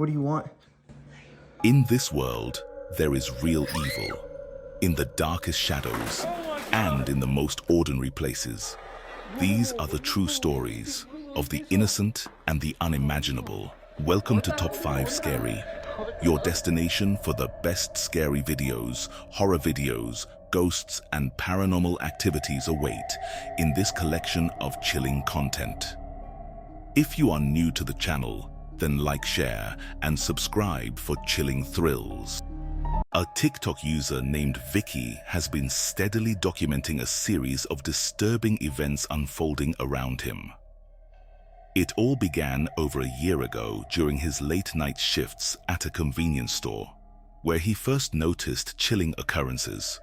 What do you want? In this world, there is real evil, in the darkest shadows, and in the most ordinary places. These are the true stories of the innocent and the unimaginable. Welcome to Top 5 Scary, your destination for the best scary videos, horror videos, ghosts, and paranormal activities await in this collection of chilling content. If you are new to the channel, then like, share, and subscribe for chilling thrills. A TikTok user named Vicky has been steadily documenting a series of disturbing events unfolding around him. It all began over a year ago during his late-night shifts at a convenience store, where he first noticed chilling occurrences,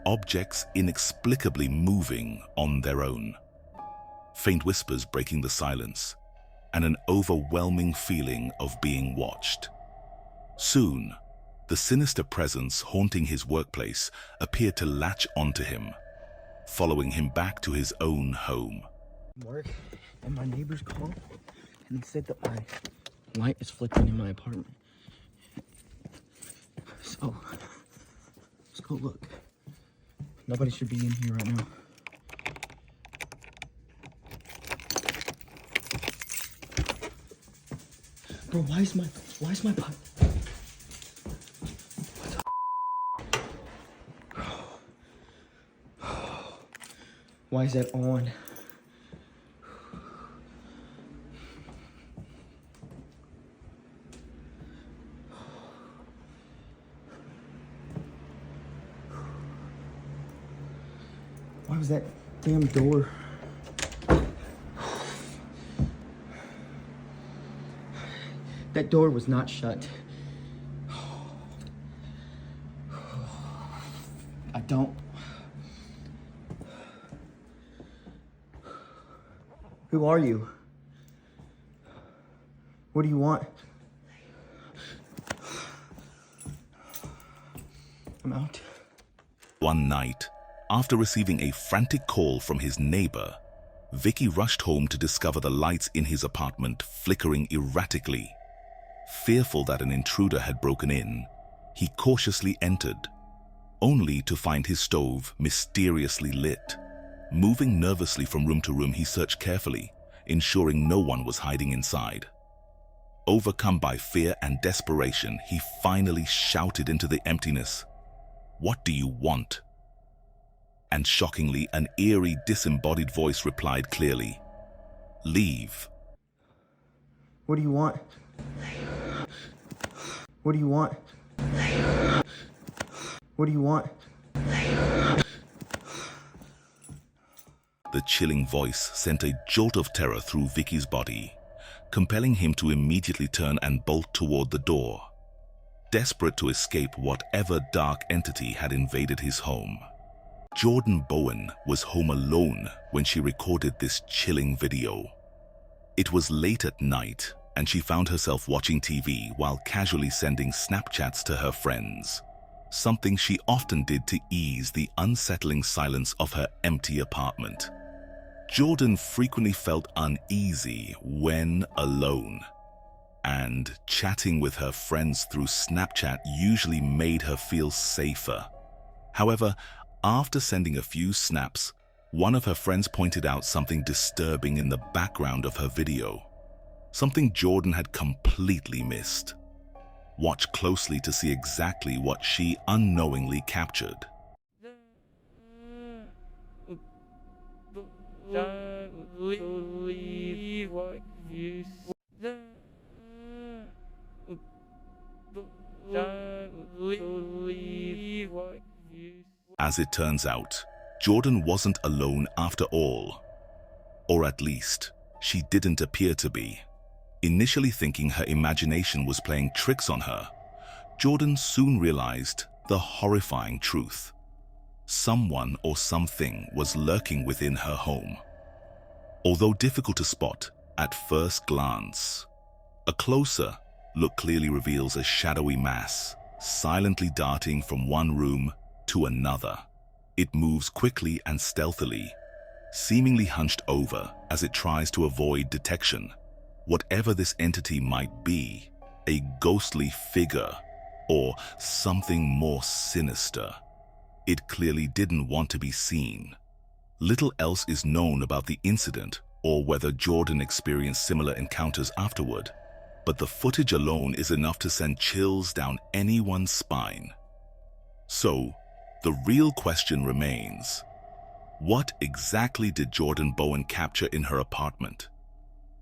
objects inexplicably moving on their own, faint whispers breaking the silence, and an overwhelming feeling of being watched. Soon, the sinister presence haunting his workplace appeared to latch onto him, following him back to his own home. Work, and my neighbors called, and they said that my light is flickering in my apartment. So, let's go look. Nobody should be in here right now. Bro, why is my pipe? Why is that on? Why was that damn door? That door was not shut. I don't. Who are you? What do you want? I'm out. One night, after receiving a frantic call from his neighbor, Vicky rushed home to discover the lights in his apartment flickering erratically. Fearful that an intruder had broken in, he cautiously entered, only to find his stove mysteriously lit. Moving nervously from room to room, he searched carefully, ensuring no one was hiding inside. Overcome by fear and desperation, he finally shouted into the emptiness, "What do you want?" And shockingly, an eerie, disembodied voice replied clearly, "Leave." What do you want? What do you want? What do you want? The chilling voice sent a jolt of terror through Vicky's body, compelling him to immediately turn and bolt toward the door, desperate to escape whatever dark entity had invaded his home. Jordan Bowen was home alone when she recorded this chilling video. It was late at night, and she found herself watching TV while casually sending Snapchats to her friends, something she often did to ease the unsettling silence of her empty apartment. Jordan frequently felt uneasy when alone, and chatting with her friends through Snapchat usually made her feel safer. However, after sending a few snaps, one of her friends pointed out something disturbing in the background of her video, something Jordan had completely missed. Watch closely to see exactly what she unknowingly captured. As it turns out, Jordan wasn't alone after all. Or at least, she didn't appear to be. Initially thinking her imagination was playing tricks on her, Jordan soon realized the horrifying truth. Someone or something was lurking within her home. Although difficult to spot at first glance, a closer look clearly reveals a shadowy mass, silently darting from one room to another. It moves quickly and stealthily, seemingly hunched over as it tries to avoid detection. Whatever this entity might be, a ghostly figure, or something more sinister. It clearly didn't want to be seen. Little else is known about the incident or whether Jordan experienced similar encounters afterward, but the footage alone is enough to send chills down anyone's spine. So, the real question remains: what exactly did Jordan Bowen capture in her apartment?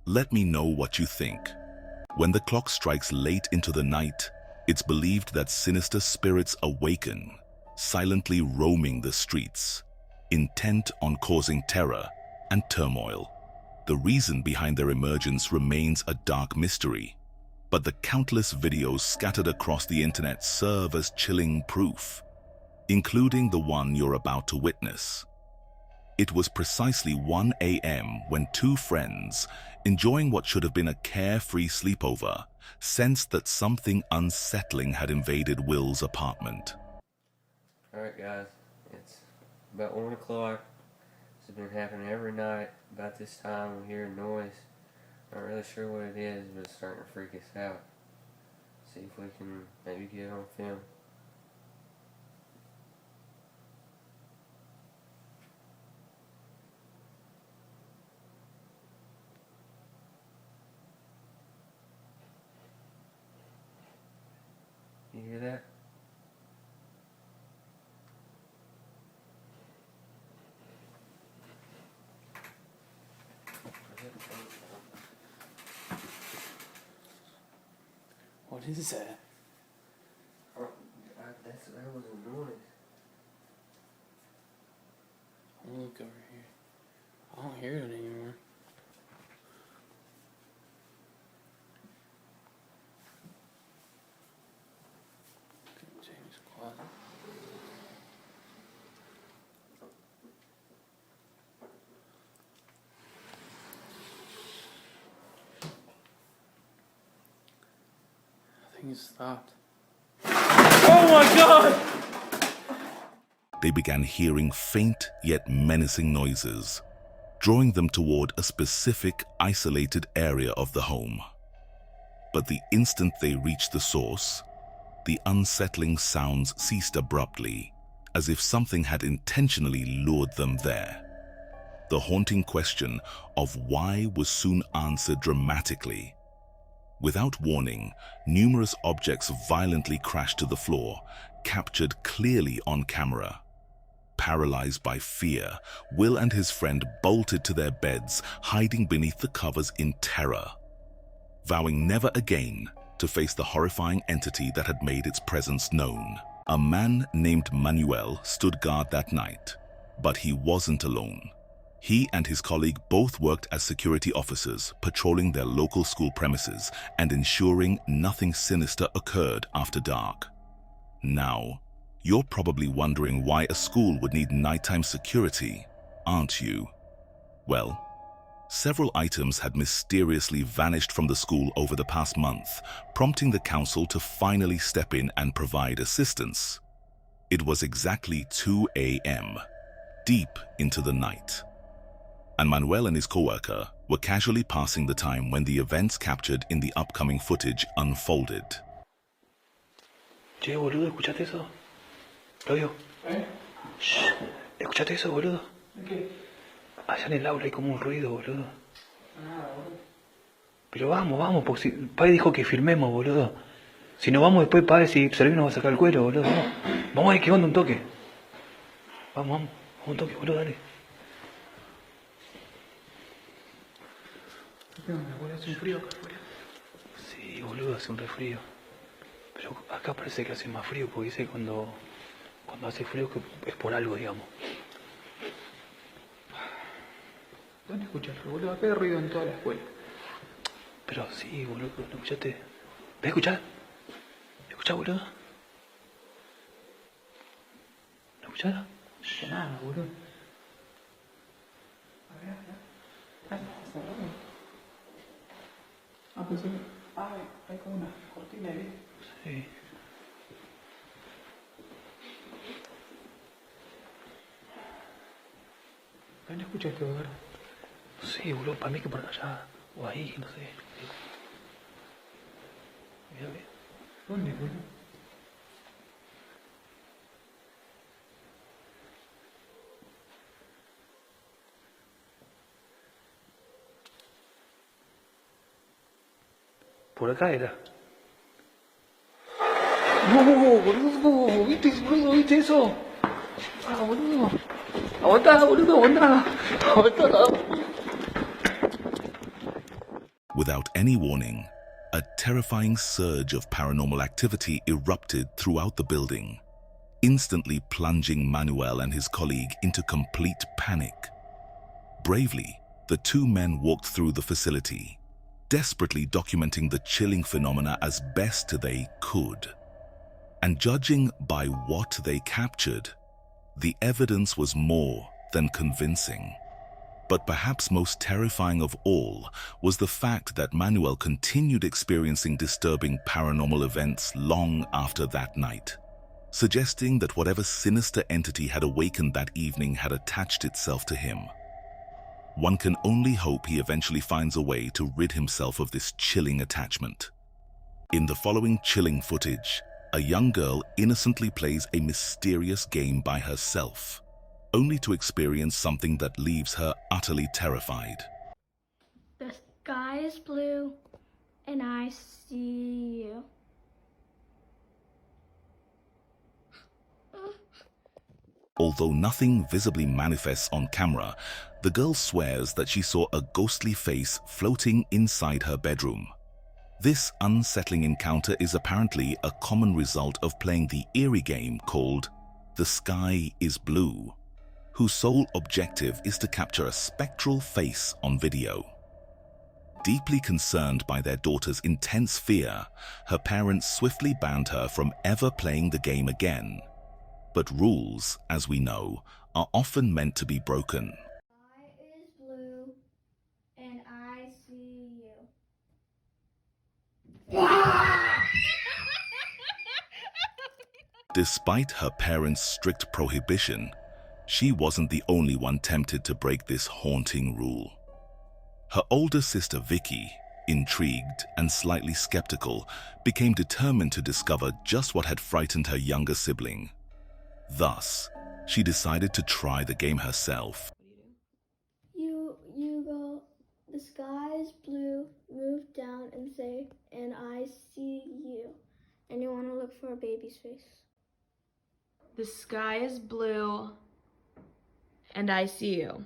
Let me know what you think. When the clock strikes late into the night, it's believed that sinister spirits awaken, silently roaming the streets, intent on causing terror and turmoil. The reason behind their emergence remains a dark mystery, but the countless videos scattered across the internet serve as chilling proof, including the one you're about to witness. It was precisely 1 a.m. when two friends, enjoying what should have been a carefree sleepover, sensed that something unsettling had invaded Will's apartment. Alright guys, it's about 1 o'clock. This has been happening every night. About this time we hear a noise. Not really sure what it is, but it's starting to freak us out. See if we can maybe get it on film. You hear that? What is that? Oh, that was a noise. I'll look over here. I don't hear it anymore. James closet. I think it stopped. Oh my God! They began hearing faint yet menacing noises, drawing them toward a specific isolated area of the home. But the instant they reached the source, the unsettling sounds ceased abruptly, as if something had intentionally lured them there. The haunting question of why was soon answered dramatically. Without warning, numerous objects violently crashed to the floor, captured clearly on camera. Paralyzed by fear, Will and his friend bolted to their beds, hiding beneath the covers in terror, vowing never again to face the horrifying entity that had made its presence known. A man named Manuel stood guard that night, but he wasn't alone. He and his colleague both worked as security officers, patrolling their local school premises and ensuring nothing sinister occurred after dark. Now, you're probably wondering why a school would need nighttime security, aren't you? Well, several items had mysteriously vanished from the school over the past month, prompting the council to finally step in and provide assistance. It was exactly 2 a.m., deep into the night, and Manuel and his co-worker were casually passing the time when the events captured in the upcoming footage unfolded. Che, boludo, ¿escuchaste eso? ¿Lo Shh, ¿escuchaste eso, boludo? ¿Qué? Allá en el aula hay como un ruido, boludo. Nada, boludo. Pero vamos, porque Pai dijo que firmemos, boludo. Si no vamos después, Pai, si Servino nos va a sacar el cuero, boludo. Vamos a ver qué onda un toque. Vamos un toque, boludo, dale. ¿Qué onda, boludo? Hace un frío acá afuera. Sí, boludo, hace un refrío. Pero acá parece que hace más frío, porque dice cuando hace frío que es por algo, digamos. ¿Dónde escuchas, boludo? Acá hay ruido en toda la escuela. Pero sí, boludo, ¿no escuchaste? ¿Ves escuchar? ¿Escuchás, boludo? ¿No escuchás? No escucho nada, boludo. A ver. Ah, está cerrado. Ah, pensé que... Ah, hay como una cortina ahí. Sí. ¿Dónde escuchaste, boludo? Sí, boludo, para mí que por allá, o ahí, no sé. A ver. ¿Dónde, boludo? Por acá era. No, boludo, ¿viste eso? Ah, boludo. Aguantá, boludo, aguantá. Aguantá. Without any warning, a terrifying surge of paranormal activity erupted throughout the building, instantly plunging Manuel and his colleague into complete panic. Bravely, the two men walked through the facility, desperately documenting the chilling phenomena as best they could. And judging by what they captured, the evidence was more than convincing. But perhaps most terrifying of all was the fact that Manuel continued experiencing disturbing paranormal events long after that night, suggesting that whatever sinister entity had awakened that evening had attached itself to him. One can only hope he eventually finds a way to rid himself of this chilling attachment. In the following chilling footage, a young girl innocently plays a mysterious game by herself, only to experience something that leaves her utterly terrified. The sky is blue, and I see you. Although nothing visibly manifests on camera, the girl swears that she saw a ghostly face floating inside her bedroom. This unsettling encounter is apparently a common result of playing the eerie game called The Sky is Blue, whose sole objective is to capture a spectral face on video. Deeply concerned by their daughter's intense fear, her parents swiftly banned her from ever playing the game again. But rules, as we know, are often meant to be broken. The sky is blue, and I see you. Despite her parents' strict prohibition, she wasn't the only one tempted to break this haunting rule. Her older sister Vicky, intrigued and slightly skeptical, became determined to discover just what had frightened her younger sibling. Thus, she decided to try the game herself. You go, the sky is blue, move down and say, and I see you. And you want to look for a baby's face. The sky is blue, and I see you.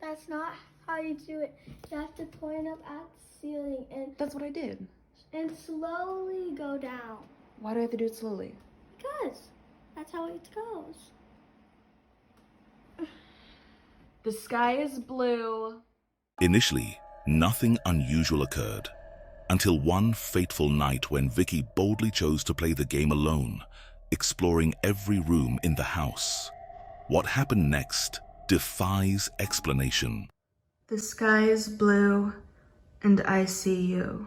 That's not how you do it. You have to point up at the ceiling That's what I did. and slowly go down. Why do I have to do it slowly? Because that's how it goes. The sky is blue. Initially, nothing unusual occurred, until one fateful night when Vicky boldly chose to play the game alone, exploring every room in the house. What happened next defies explanation. The sky is blue, and I see you.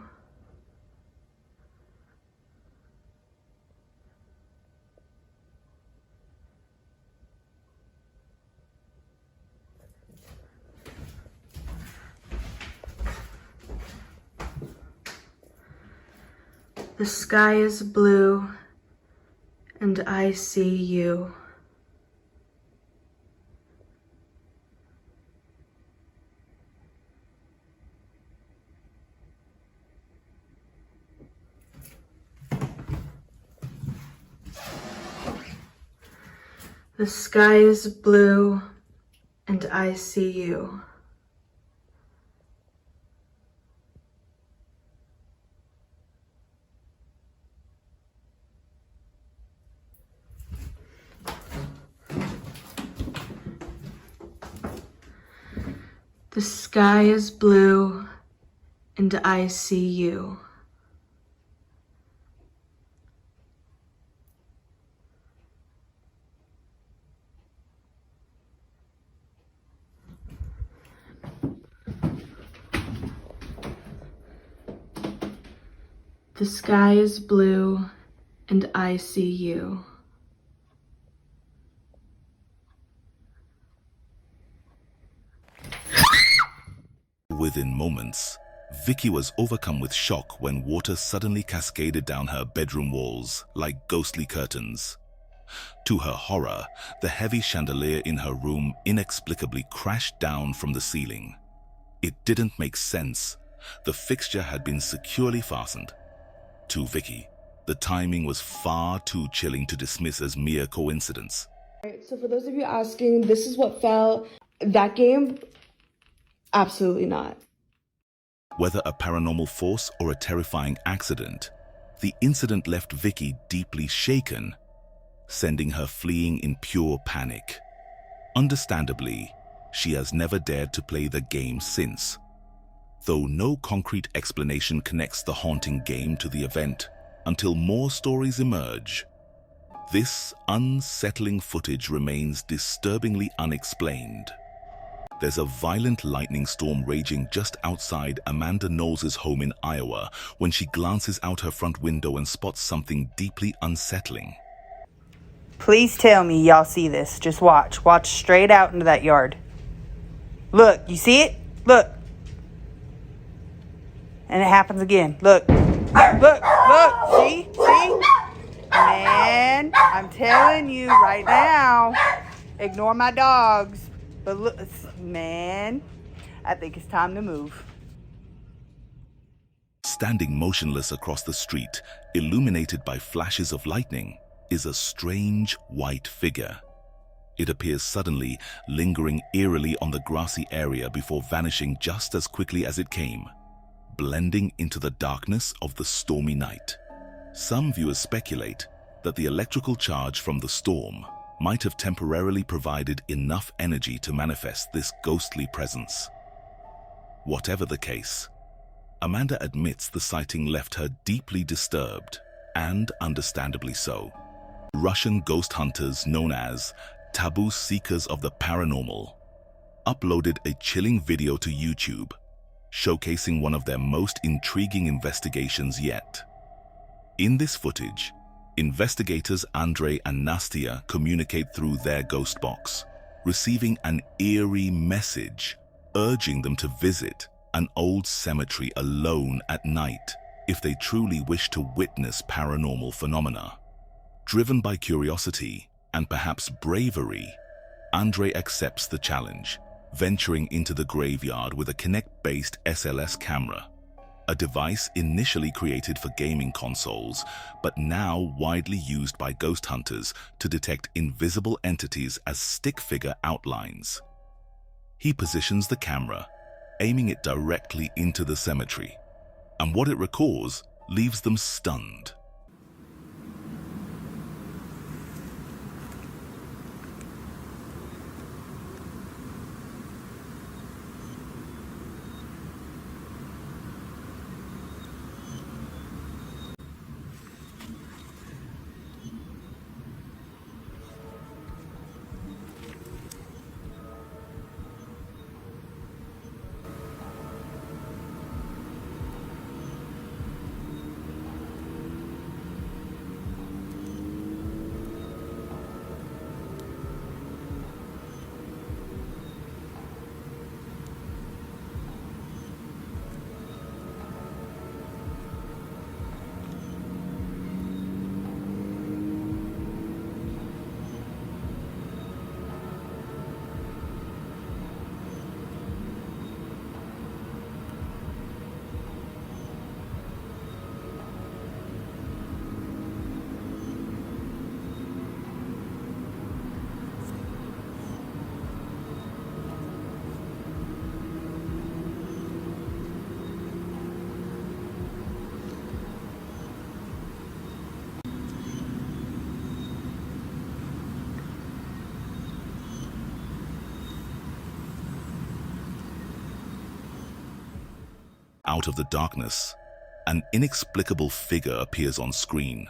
The sky is blue, and I see you. The sky is blue, and I see you. The sky is blue, and I see you. The sky is blue, and I see you. Within moments, Vicky was overcome with shock when water suddenly cascaded down her bedroom walls like ghostly curtains. To her horror, the heavy chandelier in her room inexplicably crashed down from the ceiling. It didn't make sense. The fixture had been securely fastened. To Vicky, the timing was far too chilling to dismiss as mere coincidence. Alright, so for those of you asking, this is what fell. That game? Absolutely not. Whether a paranormal force or a terrifying accident, the incident left Vicky deeply shaken, sending her fleeing in pure panic. Understandably, she has never dared to play the game since. Though no concrete explanation connects the haunting game to the event until more stories emerge, this unsettling footage remains disturbingly unexplained. There's a violent lightning storm raging just outside Amanda Knowles' home in Iowa when she glances out her front window and spots something deeply unsettling. Please tell me y'all see this. Just watch. Watch straight out into that yard. Look, you see it? Look. And it happens again. Look. Look. Look. See? See? Man, I'm telling you right now. Ignore my dogs. But look, man, I think it's time to move. Standing motionless across the street, illuminated by flashes of lightning, is a strange white figure. It appears suddenly, lingering eerily on the grassy area before vanishing just as quickly as it came, blending into the darkness of the stormy night. Some viewers speculate that the electrical charge from the storm might have temporarily provided enough energy to manifest this ghostly presence. Whatever the case, Amanda admits the sighting left her deeply disturbed, and understandably so. Russian ghost hunters known as Taboo Seekers of the Paranormal uploaded a chilling video to YouTube, showcasing one of their most intriguing investigations yet. In this footage, investigators Andrei and Nastia communicate through their ghost box, receiving an eerie message urging them to visit an old cemetery alone at night if they truly wish to witness paranormal phenomena. Driven by curiosity and perhaps bravery, Andrei accepts the challenge, venturing into the graveyard with a Kinect-based SLS camera, a device initially created for gaming consoles, but now widely used by ghost hunters to detect invisible entities as stick figure outlines. He positions the camera, aiming it directly into the cemetery, and what it records leaves them stunned. Out of the darkness, an inexplicable figure appears on screen,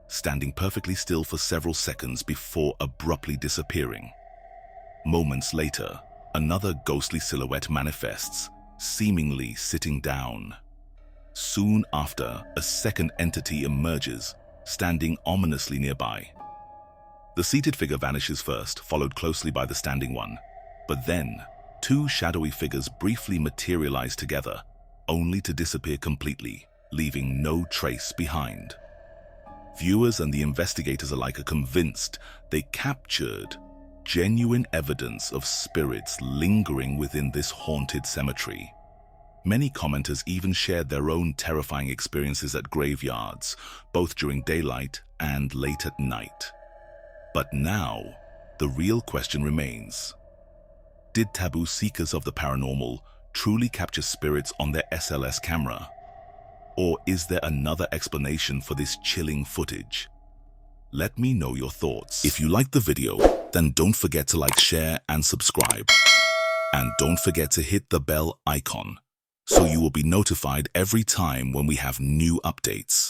standing perfectly still for several seconds before abruptly disappearing. Moments later, another ghostly silhouette manifests, seemingly sitting down. Soon after, a second entity emerges, standing ominously nearby. The seated figure vanishes first, followed closely by the standing one. But then, two shadowy figures briefly materialize together, only to disappear completely, leaving no trace behind. Viewers and the investigators alike are convinced they captured genuine evidence of spirits lingering within this haunted cemetery. Many commenters even shared their own terrifying experiences at graveyards, both during daylight and late at night. But now, the real question remains. Did taboo seekers of the paranormal truly capture spirits on their SLS camera? Or is there another explanation for this chilling footage? Let me know your thoughts. If you liked the video, then don't forget to like, share, and subscribe. And don't forget to hit the bell icon, so you will be notified every time when we have new updates.